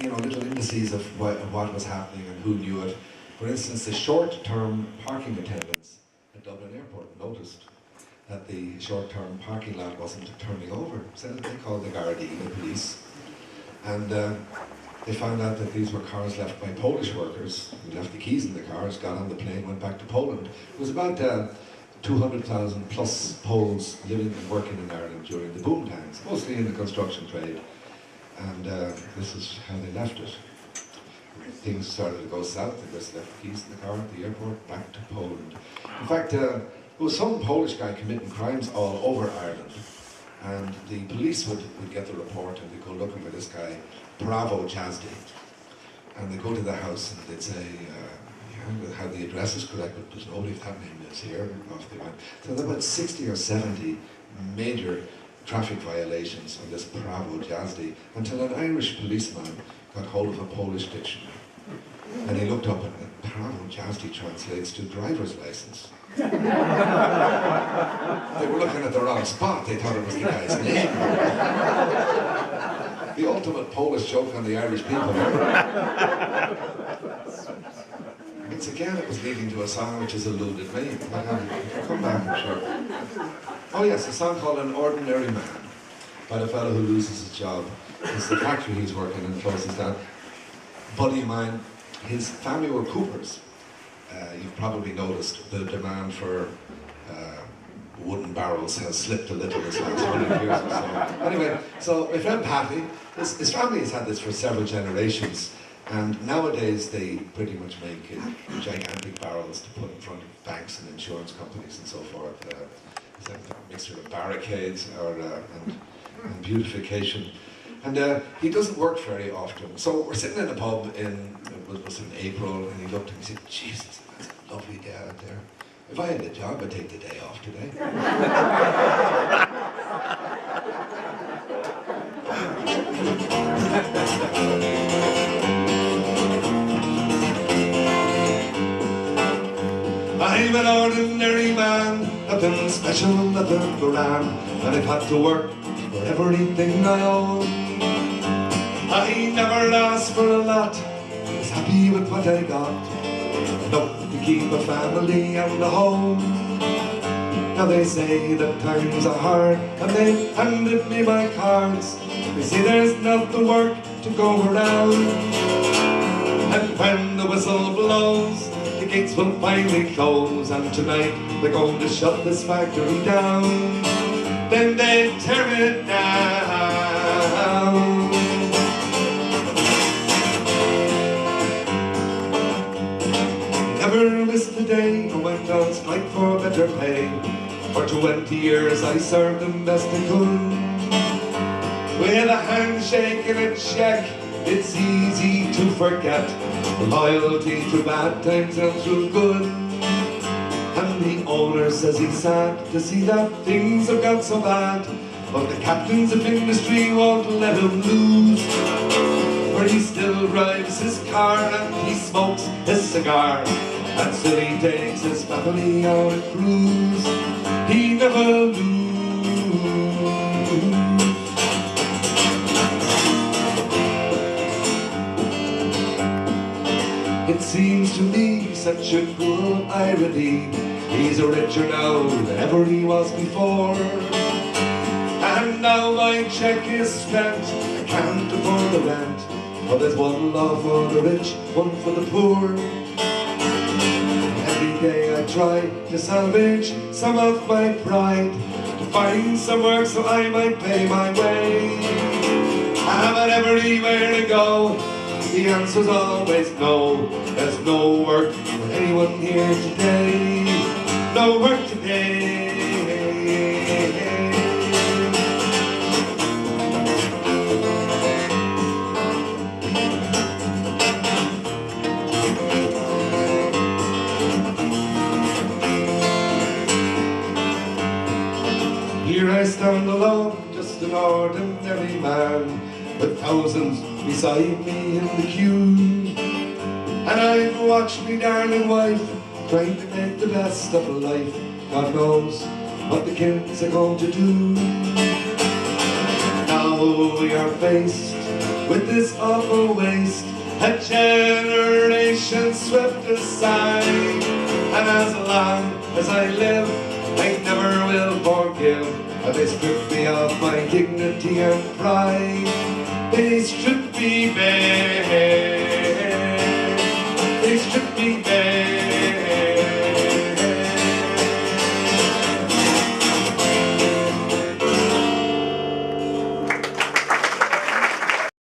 little indices of what was happening and who knew it. For instance, the short-term parking attendants at Dublin Airport noticed that the short-term parking lot wasn't turning over. So they called the Gardaí, the police, and they found out that these were cars left by Polish workers who left the keys in the cars, got on the plane, went back to Poland. It was about 200,000 plus Poles living and working in Ireland during the boom times, mostly in the construction trade. And this is how they left it. Things started to go south, they just left the keys in the car at the airport, back to Poland. In fact, there was some Polish guy committing crimes all over Ireland. And the police would get the report and they'd go looking for this guy, Bravo Jazdy. And they'd go to the house and they'd say, how the address is correct, but there's nobody of that name lives here, and off they went. So there were about 60 or 70 major traffic violations on this Bravo Jazdy, until an Irish policeman got hold of a Polish dictionary. And he looked up and Bravo Jazdy translates to driver's license. They were looking at the wrong spot, they thought it was the guy's name. The ultimate Polish joke on the Irish people. Once again, it was leading to a song which has eluded me. Come back, sure. Oh yes, a song called An Ordinary Man, by a fellow who loses his job. It's the factory he's working in closes down. A buddy of mine, his family were coopers. You've probably noticed the demand for wooden barrels has slipped a little this last 100 years or so. Anyway, so my friend Patty, his family has had this for several generations, and nowadays they pretty much make gigantic barrels to put in front of banks and insurance companies and so forth. It's a mixture of barricades and beautification. And he doesn't work very often. So we're sitting in a pub it was in April, and he looked and he said, Jesus, that's a lovely day out there. If I had a job, I'd take the day off today. I'm an ordinary man, nothing special, nothing grand, and I've had to work for everything I own. I never asked for a lot, I was happy with what I got, enough to keep a family and a home. Now they say that times are hard, and they handed me my cards. They say there's not the work to go around, and when the whistle blows, the gates will finally close, and tonight they're going to shut this factory down. Then they tear it down. Never missed a day, I went on strike for better pay. For 20 years I served them best I could. With a handshake and a check, it's easy to forget loyalty through bad times and through good. And the owner says he's sad to see that things have got so bad, but the captains of industry won't let him lose. For he still drives his car and he smokes his cigar, and still he takes his family on a cruise. He never loses. It seems to me such a cruel irony. He's richer now than ever he was before, and now my check is spent, I can't afford the rent. But there's one law for the rich, one for the poor. Every day I try to salvage some of my pride, to find some work so I might pay my way. But everywhere I go, the answer's always no. There's no work for anyone here today. No work today. Here I stand alone, just an ordinary man, with thousands beside me in the queue. And I've watched me darling wife trying to make the best of life. God knows what the kids are going to do. Now we are faced with this awful waste. A generation swept aside, and as long as I live, I never will forgive how they stripped me of my dignity and pride. They stripped me bare.